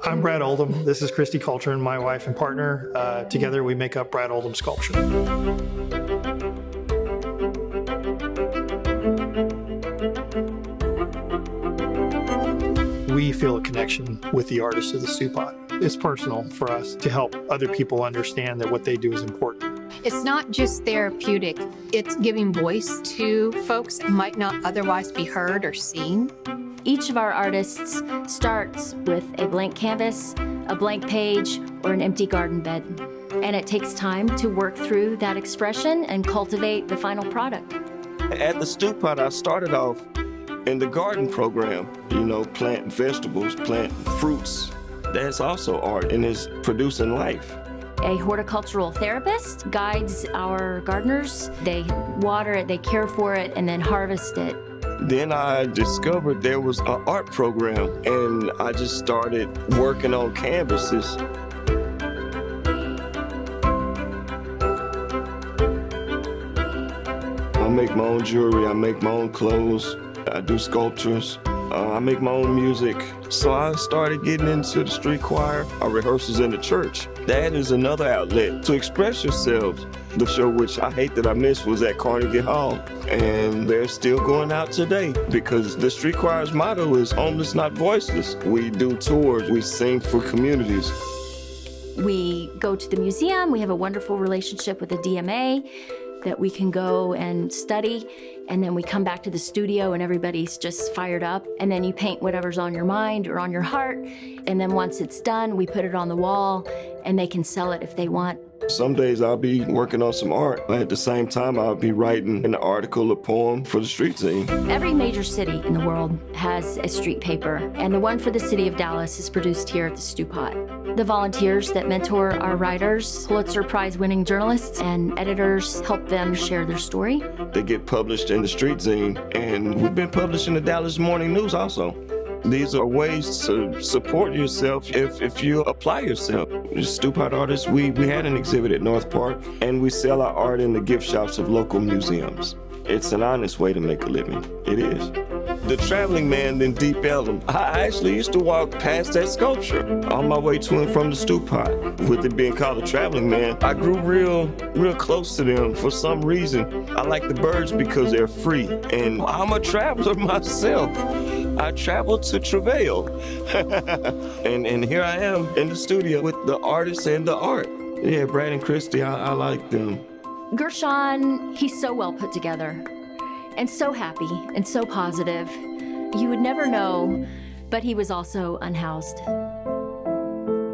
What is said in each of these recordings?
I'm Brad Oldham. This is Christy Coultrin, my wife and partner. Together we make up Brad Oldham Sculpture. We feel a connection with the artists of the Stewpot. It's personal for us to help other people understand that what they do is important. It's not just therapeutic, it's giving voice to folks that might not otherwise be heard or seen. Each of our artists starts with a blank canvas, a blank page, or an empty garden bed. And it takes time to work through that expression and cultivate the final product. At the Stewpot, I started off in the garden program, planting vegetables, planting fruits. That's also art and is producing life. A horticultural therapist guides our gardeners. They water it, they care for it, and then harvest it. Then I discovered there was an art program, and I just started working on canvases. I make my own jewelry, I make my own clothes, I do sculptures, I make my own music. So I started getting into the street choir, our rehearsals in the church. That is another outlet to express yourselves. The show which I hate that I missed was at Carnegie Hall. And they're still going out today because the street choir's motto is homeless, not voiceless. We do tours, we sing for communities. We go to the museum, we have a wonderful relationship with the DMA that we can go and study, and then we come back to the studio and everybody's just fired up, and then you paint whatever's on your mind or on your heart, and then once it's done, we put it on the wall and they can sell it if they want. Some days I'll be working on some art. At the same time, I'll be writing an article, a poem for the street zine. Every major city in the world has a street paper, and the one for the city of Dallas is produced here at the Stewpot. The volunteers that mentor our writers, Pulitzer Prize-winning journalists and editors, help them share their story. They get published in the street zine, and we've been published in the Dallas Morning News also. These are ways to support yourself if you apply yourself. The Stewpot artists, we had an exhibit at North Park, and we sell our art in the gift shops of local museums. It's an honest way to make a living. It is. The Traveling Man in Deep Ellum. I actually used to walk past that sculpture on my way to and from the Stewpot. With it being called the Traveling Man, I grew real close to them for some reason. I like the birds because they're free, and I'm a traveler myself. I traveled to travail. and here I am in the studio with the artists and the art. Yeah, Brad and Christy, I like them. Gershon, he's so well put together and so happy and so positive. You would never know, but he was also unhoused.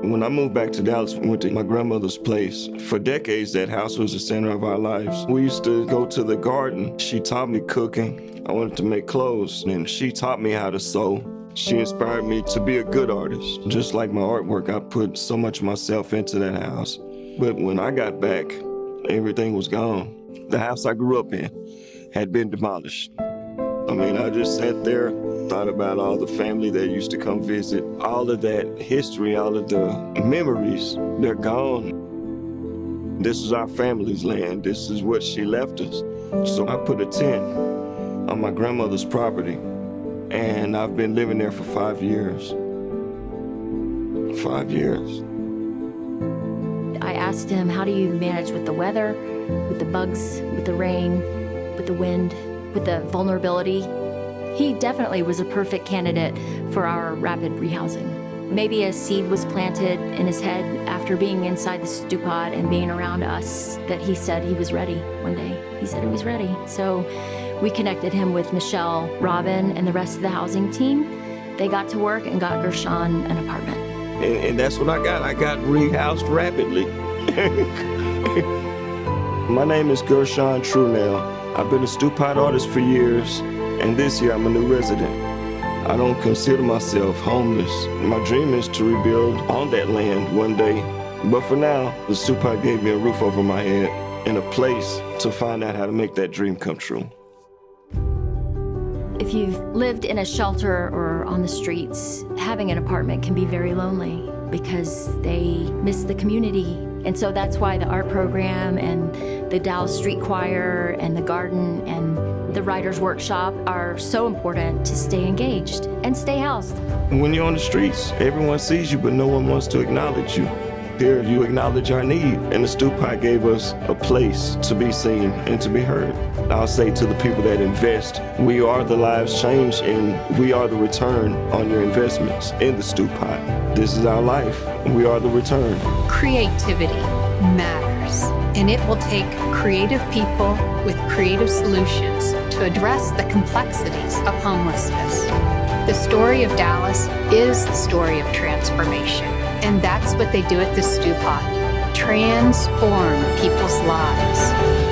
When I moved back to Dallas, we went to my grandmother's place. For decades, that house was the center of our lives. We used to go to the garden. She taught me cooking. I wanted to make clothes, and she taught me how to sew. She inspired me to be a good artist. Just like my artwork, I put so much of myself into that house. But when I got back, everything was gone. The house I grew up in had been demolished. I just sat there, thought about all the family that used to come visit, all of that history, all of the memories, they're gone. This is our family's land. This is what she left us. So I put a tent on my grandmother's property, and I've been living there for 5 years. 5 years. I asked him, how do you manage with the weather, with the bugs, with the rain, with the wind, with the vulnerability? He definitely was a perfect candidate for our rapid rehousing. Maybe a seed was planted in his head after being inside the Stewpot and being around us that he said he was ready one day. He said he was ready. So we connected him with Michelle, Robin, and the rest of the housing team. They got to work and got Gershon an apartment. And that's what I got. I got rehoused rapidly. My name is Gershon Trunell. I've been a Stewpot artist for years, and this year I'm a new resident. I don't consider myself homeless. My dream is to rebuild on that land one day. But for now, the Stewpot gave me a roof over my head and a place to find out how to make that dream come true. If you've lived in a shelter or on the streets, having an apartment can be very lonely because they miss the community. And so that's why the art program and the Dallas Street Choir and the garden and the writer's workshop are so important to stay engaged and stay housed. When you're on the streets, everyone sees you, but no one wants to acknowledge you. Here, you acknowledge our need, and the Stewpot gave us a place to be seen and to be heard. I'll say to the people that invest, we are the lives changed, and we are the return on your investments in the Stewpot. This is our life. We are the return. Creativity matters, and it will take creative people with creative solutions to address the complexities of homelessness. The story of Dallas is the story of transformation, and that's what they do at the Stewpot. Transform people's lives.